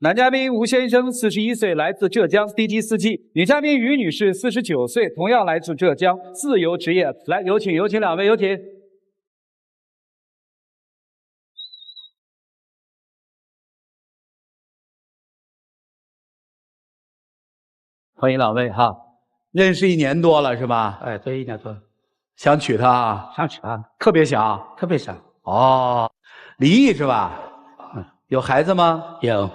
男嘉宾吴先生41岁，来自浙江滴滴司机；女嘉宾于女士49岁，同样来自浙江，自由职业。来，有请两位，有请。欢迎两位哈，认识1年多了是吧？哎，对，1年多。想娶她啊？想娶她，特别想，特别想。哦，离异是吧？有孩子吗？有。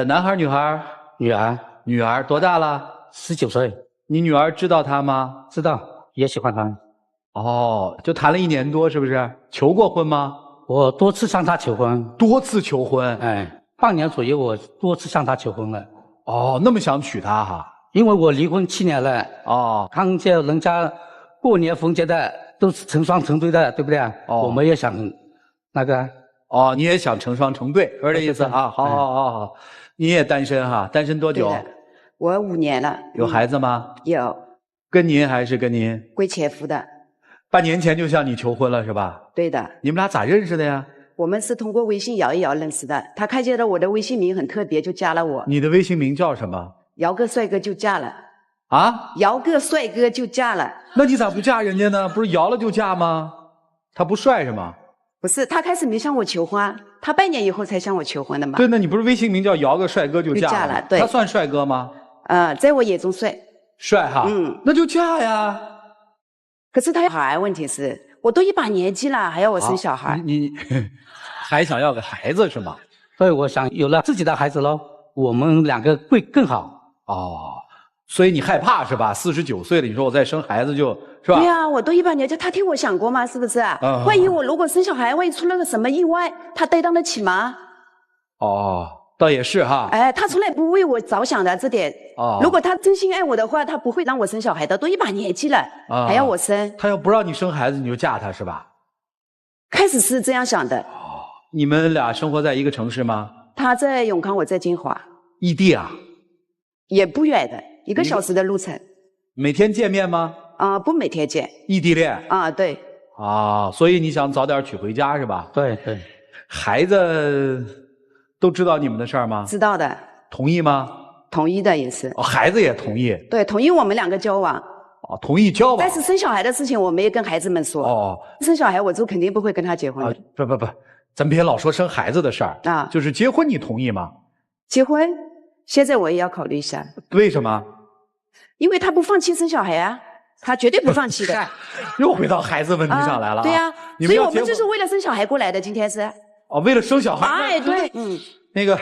男孩女孩？女儿。女儿多大了？19岁。你女儿知道他吗？知道，也喜欢他。哦，就谈了1年多，是不是？求过婚吗？我多次向他求婚。多次求婚？哎，半年左右，我多次向他求婚了。哦，那么想娶她哈？因为我离婚7年了。哦，看见人家过年逢节的都是成双成对的，对不对？哦，我们也想那个。哦，你也想成双成对，是这意思啊？好，你也单身哈？单身多久？我5年了。有孩子吗？有。跟您还是跟您？归前夫的。半年前就向你求婚了是吧？对的。你们俩咋认识的呀？我们是通过微信摇一摇认识的，他看见了我的微信名很特别，就加了我。你的微信名叫什么？摇个帅哥就嫁了。啊？摇个帅哥就嫁了。那你咋不嫁人家呢？不是摇了就嫁吗？他不帅是吗？不是，他开始没向我求婚，他半年以后才向我求婚的嘛。对，那你不是微信名叫摇个帅哥就嫁了？对。他算帅哥吗？在我眼中帅。帅哈？那就嫁呀。可是他有孩，问题是我都一把年纪了，还要我生小孩。你还想要个孩子是吗？对，我想有了自己的孩子喽，我们2个会更好。哦，所以你害怕是吧？49岁了，你说我再生孩子就是吧？对呀，我都一把年纪，他替我想过吗？是不是？万一我如果生小孩，万一出了个什么意外，他担当得起吗？哦，倒也是哈。哎，他从来不为我着想的这点。哦，如果他真心爱我的话，他不会让我生小孩的，都一把年纪了，还要我生。他要不让你生孩子，你就嫁他是吧？开始是这样想的。哦，你们俩生活在一个城市吗？他在永康，我在金华。异地啊？也不远的，1个小时的路程。每天见面吗？不每天见。异地恋？对。所以你想早点娶回家是吧？对对。孩子都知道你们的事儿吗？知道的。同意吗？同意的也是。孩子也同意。对，同意我们2个交往。同意交往。但是生小孩的事情我没有跟孩子们说。生小孩我就肯定不会跟他结婚的。不，咱别老说生孩子的事儿啊，就是结婚你同意吗？结婚，现在我也要考虑一下。为什么？因为他不放弃生小孩啊，他绝对不放弃的。又回到孩子问题上来了。对呀，所以我们就是为了生小孩过来的。今天是。为了生小孩。哎，对，那个，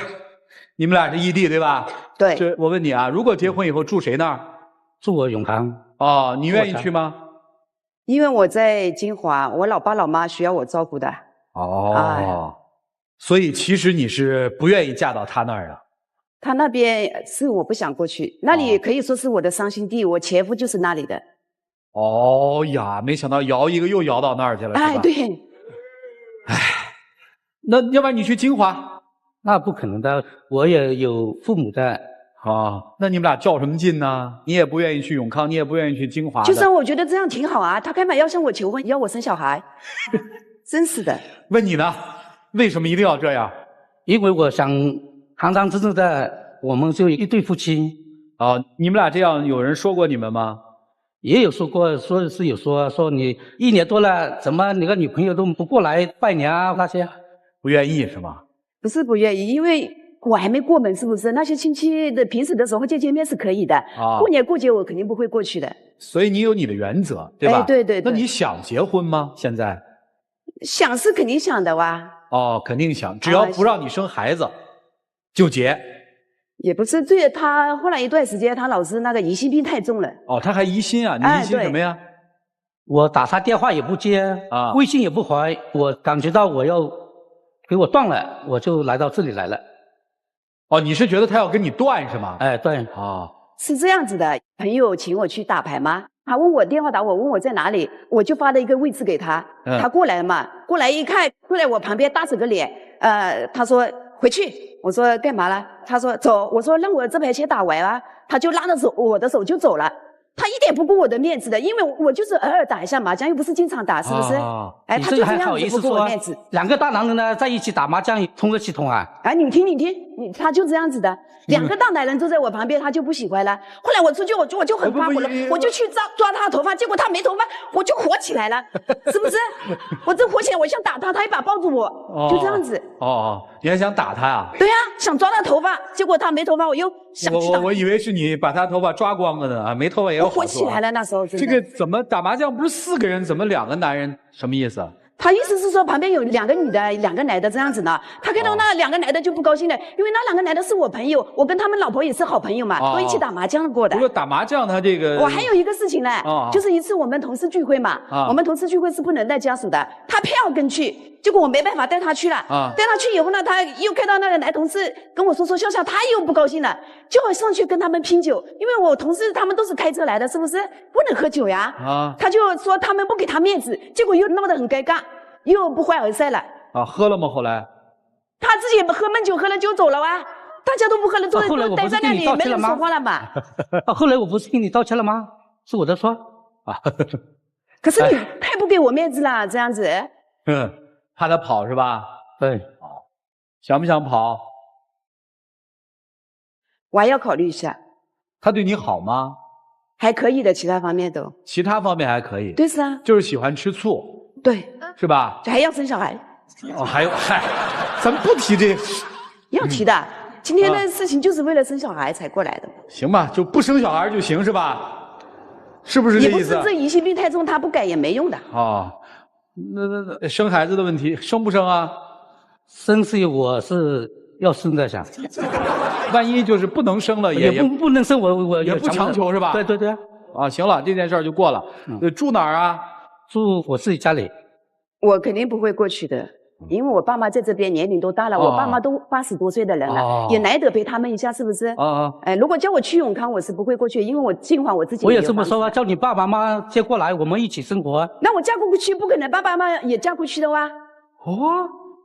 你们俩是异地对吧？对。这我问你啊，如果结婚以后住谁那儿？住我永康。你愿意去吗？因为我在金华，我老爸老妈需要我照顾的。所以其实你是不愿意嫁到他那儿的。他那边是我不想过去，那里可以说是我的伤心地，我前夫就是那里的。没想到摇一个又摇到那儿去了，是吧？哎，对。那要不然你去金华？那不可能的，我也有父母的。那你们俩较什么劲呢？你也不愿意去永康，你也不愿意去金华。就是我觉得这样挺好啊，他干嘛要向我求婚，要我生小孩？真是的。问你呢？为什么一定要这样？因为我想堂堂正正的，我们就一对夫妻。你们俩这样，有人说过你们吗？也有说过，说是有说你1年多了，怎么你个女朋友都不过来拜年啊那些？不愿意是吗？不是不愿意，因为我还没过门，是不是？那些亲戚的平时的时候见面是可以的，过年过节我肯定不会过去的。所以你有你的原则，对吧？对。那你想结婚吗？现在？想是肯定想的哇。肯定想，只要不让你生孩子，就结。也不是，他后来一段时间，他老是那个疑心病太重了。他还疑心啊？你疑心什么呀？我打他电话也不接，微信也不回，我感觉到我要给我断了，我就来到这里来了。你是觉得他要跟你断是吗？哎，对。是这样子的，朋友请我去打牌吗？他问我电话打我，问我在哪里，我就发了一个位置给他，他过来了嘛，过来一看，坐在我旁边，大着个脸，他说回去，我说干嘛了？他说走，我说让我这盘棋打完啊，他就拉着我的手就走了。他一点不顾我的面子的，因为我就是偶尔打一下麻将，又不是经常打，是不是？哎，他就这样子不顾我面子。两个大男人呢在一起打麻将，同个系统啊？哎，你听，他就这样子的，两个大男人坐在我旁边，他就不喜欢了。后来我出去，我就很发火了，我就去抓他的头发，结果他没头发，我就火起来了，是不是？我这火起来，我想打他，他一把抱住我，就这样子。你还想打他呀？对呀，想抓他头发，结果他没头发，我又想去打。我以为是你把他头发抓光了呢啊，没头发也有好处。火起来了，那时候真的。这个怎么打麻将不是4个人，怎么2个男人？什么意思？他意思是说旁边有2个女的，2个男的这样子呢。他看到那2个男的就不高兴了，因为那2个男的是我朋友，我跟他们老婆也是好朋友嘛，都一起打麻将过的。除了打麻将，他这个我还有一个事情呢，就是一次我们同事聚会嘛，我们同事聚会是不能带家属的，他偏要跟去，结果我没办法带他去了。带他去以后呢，他又看到那个男同事跟我说笑笑，他又不高兴了，就要上去跟他们拼酒，因为我同事他们都是开车来的，是不是不能喝酒呀？他就说他们不给他面子，结果又闹得很尴尬。又不欢而散了喝了吗？后来他自己喝闷酒，喝了酒走了啊，大家都不喝了，坐在待在那里，没人说话了嘛。后来我不是跟你道歉了吗？是我的错啊。可是你太不给我面子了，这样子。怕他跑是吧？对。想不想跑？我还要考虑一下。他对你好吗？还可以的，其他方面都。其他方面还可以。对是啊。就是喜欢吃醋。对，是吧？还要生小孩。还有咱们不提这个。要提的，今天的事情就是为了生小孩才过来的。行吧，就不生小孩就行是吧？是不是这意思？也不是这疑心病太重，他不改也没用的。那生孩子的问题，生不生啊？生是我是要生的想。万一就是不能生了也不能生，我也不强求是吧？对。行了，这件事就过了。住哪儿啊？住我自己家里。我肯定不会过去的，因为我爸妈在这边年龄都大了，我爸妈都80多岁的人了，也难得陪他们一下，是不是？如果叫我去永康，我是不会过去，因为我尽管我自己。我也这么说啊，叫你爸爸妈妈接过来，我们一起生活。那我嫁过去，不可能爸爸妈妈也嫁过去的哇。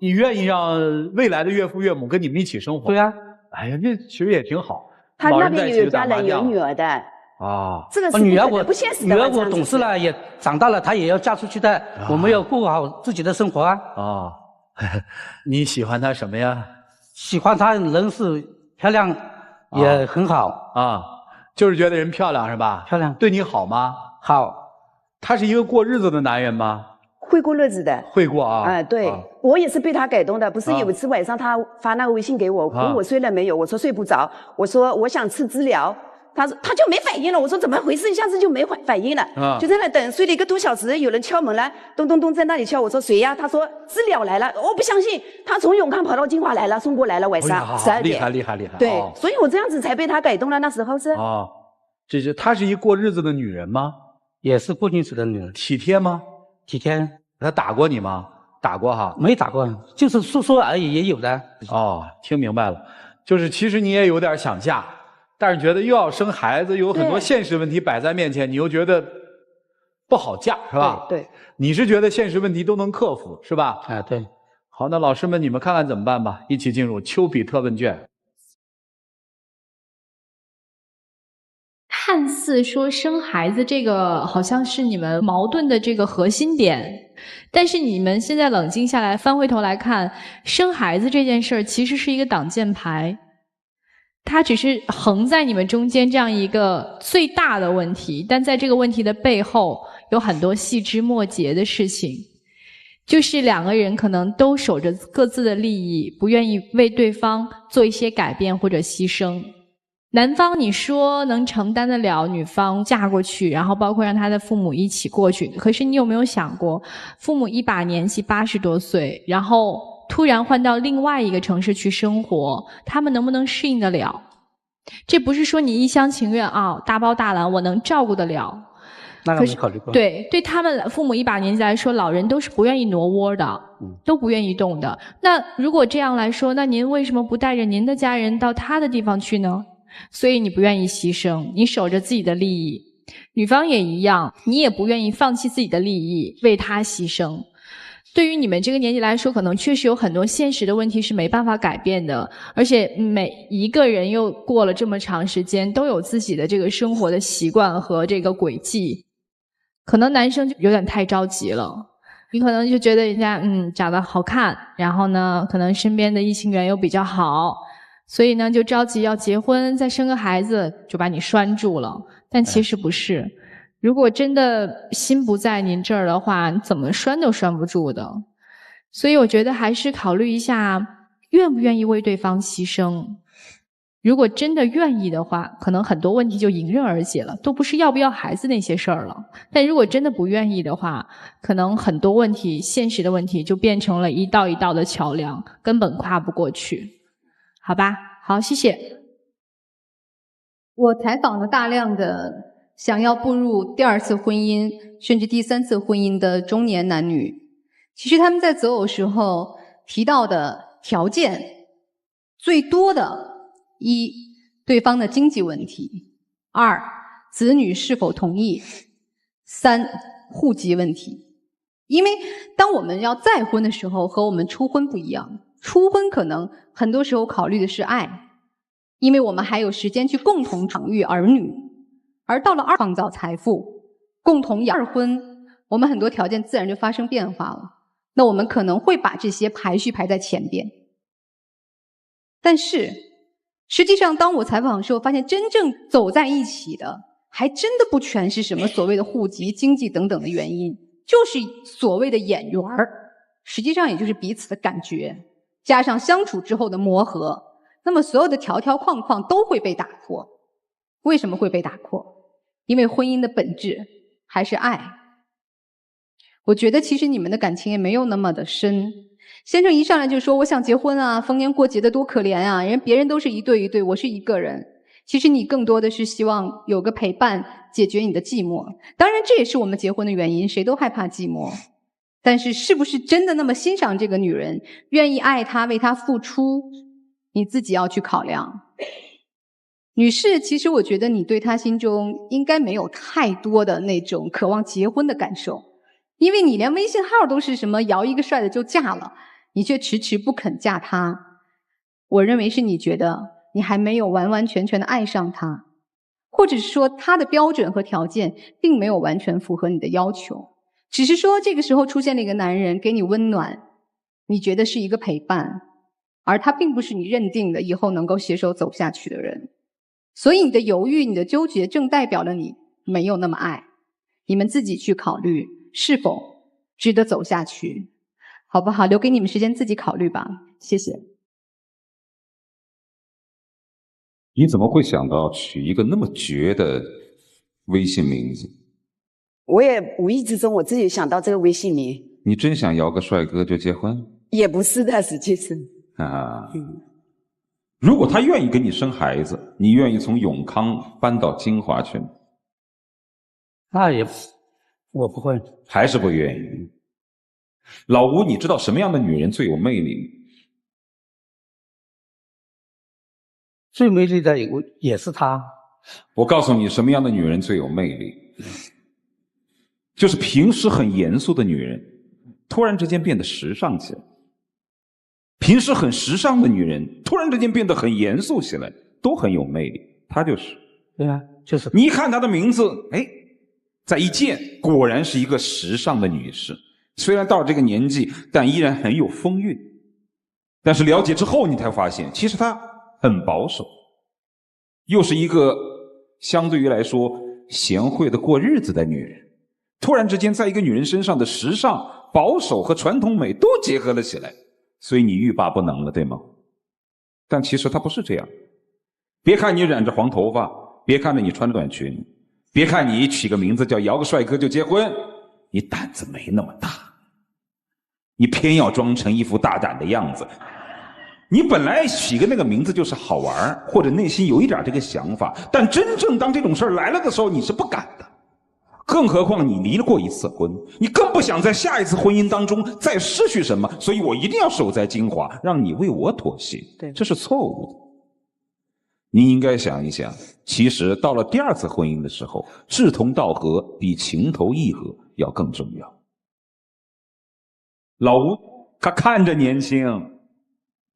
你愿意让未来的岳父岳母跟你们一起生活？对呀。哎呀，这其实也挺好。他那边有家人有女儿的。这个是女儿我不现实的。女儿我懂事了，也长大了，她也要嫁出去的。我们要过好自己的生活啊。你喜欢她什么呀？喜欢她人是漂亮，也很好就是觉得人漂亮是吧？漂亮。对你好吗？好。他是一个过日子的男人吗？会过日子的。会过啊。对，我也是被他改动的。不是有一次晚上他发那个微信给我，问我睡了没有，我说睡不着，我说我想吃资疗。他就没反应了，我说怎么回事？一下子就没反应了，就在那等，睡了1个多小时，有人敲门了，咚咚咚在那里敲，我说谁呀？他说资料来了，我不相信，他从永康跑到金华来了，送过来了，晚上12点，厉害。对，所以我这样子才被他改动了，那时候是。她是一过日子的女人吗？也是过日子的女人。体贴吗？体贴。她打过你吗？打过哈？没打过，就是说而已，也有的。听明白了，就是其实你也有点想嫁。但是觉得又要生孩子，又有很多现实问题摆在面前，你又觉得不好嫁，是吧？对。你是觉得现实问题都能克服，是吧？对。好，那老师们你们看看怎么办吧，一起进入丘比特问卷。看似说生孩子这个好像是你们矛盾的这个核心点，但是你们现在冷静下来，翻回头来看，生孩子这件事儿其实是一个挡箭牌。它只是横在你们中间这样一个最大的问题，但在这个问题的背后有很多细枝末节的事情，就是2个人可能都守着各自的利益，不愿意为对方做一些改变或者牺牲。男方你说能承担得了女方嫁过去，然后包括让他的父母一起过去，可是你有没有想过，父母一把年纪80多岁，然后突然换到另外一个城市去生活，他们能不能适应得了？这不是说你一厢情愿大包大揽我能照顾得了。那个没考虑过。对他们父母一把年纪来说，老人都是不愿意挪窝的，都不愿意动的。那如果这样来说，那您为什么不带着您的家人到他的地方去呢？所以你不愿意牺牲，你守着自己的利益。女方也一样，你也不愿意放弃自己的利益为他牺牲。对于你们这个年纪来说，可能确实有很多现实的问题是没办法改变的，而且每一个人又过了这么长时间，都有自己的这个生活的习惯和这个轨迹。可能男生就有点太着急了，你可能就觉得人家长得好看，然后呢，可能身边的异性缘又比较好，所以呢就着急要结婚，再生个孩子就把你拴住了。但其实不是。如果真的心不在您这儿的话，怎么拴都拴不住的。所以我觉得还是考虑一下，愿不愿意为对方牺牲。如果真的愿意的话，可能很多问题就迎刃而解了，都不是要不要孩子那些事儿了。但如果真的不愿意的话，可能很多问题，现实的问题就变成了一道一道的桥梁，根本跨不过去。好吧，好，谢谢。我采访了大量的想要步入第2次婚姻甚至第3次婚姻的中年男女，其实他们在择偶时候提到的条件最多的：1. 对方的经济问题； 2. 子女是否同意； 3. 户籍问题。因为当我们要再婚的时候，和我们初婚不一样，初婚可能很多时候考虑的是爱，因为我们还有时间去共同养育儿女。而到了创造财富，共同养2婚，我们很多条件自然就发生变化了。那我们可能会把这些排序排在前边。但是实际上当我采访的时候，发现真正走在一起的还真的不全是什么所谓的户籍、经济等等的原因，就是所谓的眼缘儿，实际上也就是彼此的感觉，加上相处之后的磨合，那么所有的条条框框都会被打破。为什么会被打破？因为婚姻的本质还是爱。我觉得其实你们的感情也没有那么的深。先生一上来就说我想结婚啊，逢年过节的多可怜啊，别人都是一对一对，我是一个人。其实你更多的是希望有个陪伴，解决你的寂寞。当然这也是我们结婚的原因，谁都害怕寂寞。但是是不是真的那么欣赏这个女人，愿意爱她，为她付出，你自己要去考量。女士，其实我觉得你对她心中应该没有太多的那种渴望结婚的感受，因为你连微信号都是什么摇一个帅的就嫁了，你却迟迟不肯嫁他。我认为是你觉得你还没有完完全全的爱上他，或者是说他的标准和条件并没有完全符合你的要求，只是说这个时候出现了一个男人给你温暖，你觉得是一个陪伴，而他并不是你认定的以后能够携手走下去的人。所以你的犹豫，你的纠结正代表了你没有那么爱。你们自己去考虑是否值得走下去，好不好？留给你们时间自己考虑吧。谢谢。你怎么会想到取一个那么绝的微信名字？我也无意之中我自己想到这个微信名。你真想摇个帅哥就结婚？也不是的，实际是如果他愿意给你生孩子，你愿意从永康搬到金华去吗？那也我不会。还是不愿意？老吴，你知道什么样的女人最有魅力吗？最美丽的也是她。我告诉你什么样的女人最有魅力，就是平时很严肃的女人突然之间变得时尚起来，平时很时尚的女人突然之间变得很严肃起来，都很有魅力。她就是。对啊，就是你一看她的名字，哎，再一见果然是一个时尚的女士，虽然到了这个年纪但依然很有风韵。但是了解之后你才发现其实她很保守，又是一个相对于来说贤惠的过日子的女人，突然之间在一个女人身上的时尚、保守和传统美都结合了起来，所以你欲罢不能了，对吗？但其实她不是这样。别看你染着黄头发，别看着你穿短裙，别看你取个名字叫摇个帅哥就结婚，你胆子没那么大，你偏要装成一副大胆的样子。你本来起个那个名字就是好玩，或者内心有一点这个想法，但真正当这种事儿来了的时候，你是不敢的。更何况你离了过一次婚，你更不想在下一次婚姻当中再失去什么，所以我一定要守在金华，让你为我妥协。对，这是错误的。您应该想一想，其实到了第2次婚姻的时候，志同道合比情投意合要更重要。老吴他看着年轻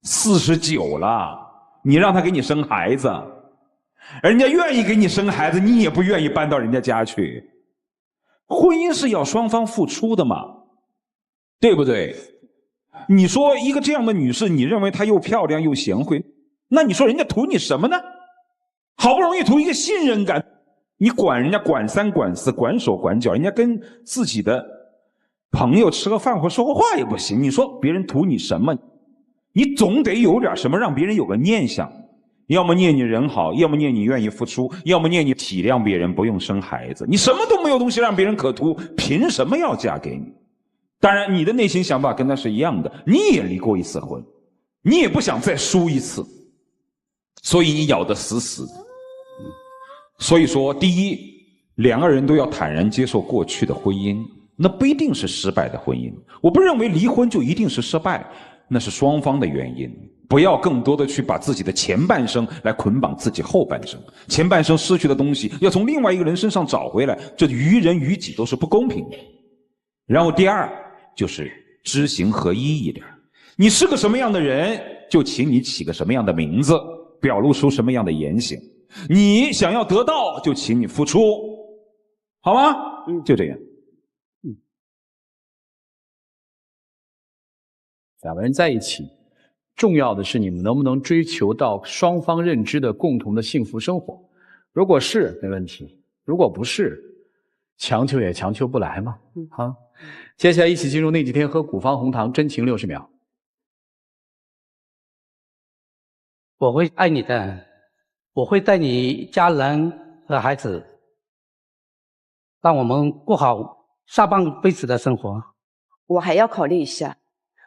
，49了，你让他给你生孩子，人家愿意给你生孩子，你也不愿意搬到人家家去。婚姻是要双方付出的嘛，对不对？你说一个这样的女士，你认为她又漂亮又贤惠，那你说人家图你什么呢？好不容易图一个信任感，你管人家管三管四管手管脚，人家跟自己的朋友吃个饭或说个话也不行，你说别人图你什么？你总得有点什么让别人有个念想，要么念你人好，要么念你愿意付出，要么念你体谅别人不用生孩子。你什么都没有东西让别人可图，凭什么要嫁给你？当然你的内心想法跟他是一样的，你也离过一次婚，你也不想再输一次，所以你咬得死死的。所以说第一，两个人都要坦然接受过去的婚姻，那不一定是失败的婚姻。我不认为离婚就一定是失败，那是双方的原因。不要更多的去把自己的前半生来捆绑自己后半生，前半生失去的东西要从另外一个人身上找回来，这于人于己都是不公平的。然后第二就是知行合一一点，你是个什么样的人，就请你起个什么样的名字，表露出什么样的言行。你想要得到，就请你付出，好吗？就这样。两个人在一起，重要的是你们能不能追求到双方认知的共同的幸福生活。如果是，没问题；如果不是，强求也强求不来嘛。好，接下来一起进入那几天喝古方红糖真情60秒。我会爱你的，我会带你家人和孩子，让我们过好下半辈子的生活。我还要考虑一下，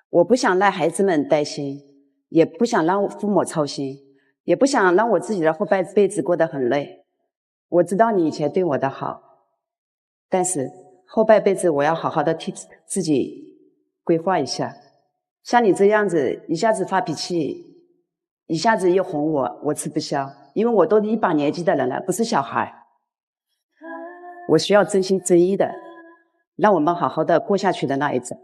我不想让孩子们担心，也不想让父母操心，也不想让我自己的后半辈子过得很累。我知道你以前对我的好，但是后半辈子我要好好的替自己规划一下。像你这样子一下子发脾气，一下子又哄我，我吃不消，因为我都一把年纪的人了，不是小孩。我需要真心真意的让我们好好的过下去的那一种，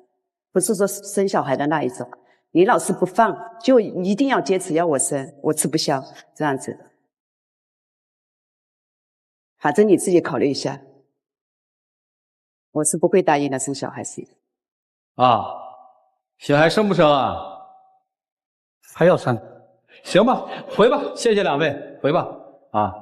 不是说生小孩的那一种。你老是不放，就一定要坚持要我生，我吃不消，这样子。反正你自己考虑一下，我是不会答应的生小孩子。啊，小孩生不生啊？还要生。行吧，回吧，谢谢两位，回吧。啊。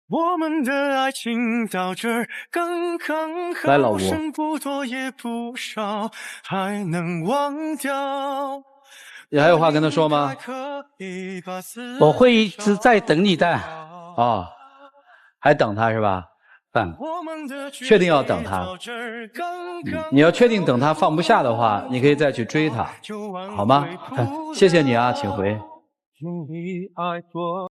我们的爱情到这儿刚刚好，来老吴，剩不多也不少，还能忘掉。你还有话跟他说吗？我会一直在等你的。啊，还等他是吧？确定要等他。你要确定等他放不下的话，你可以再去追他，好吗？谢谢你啊，请回。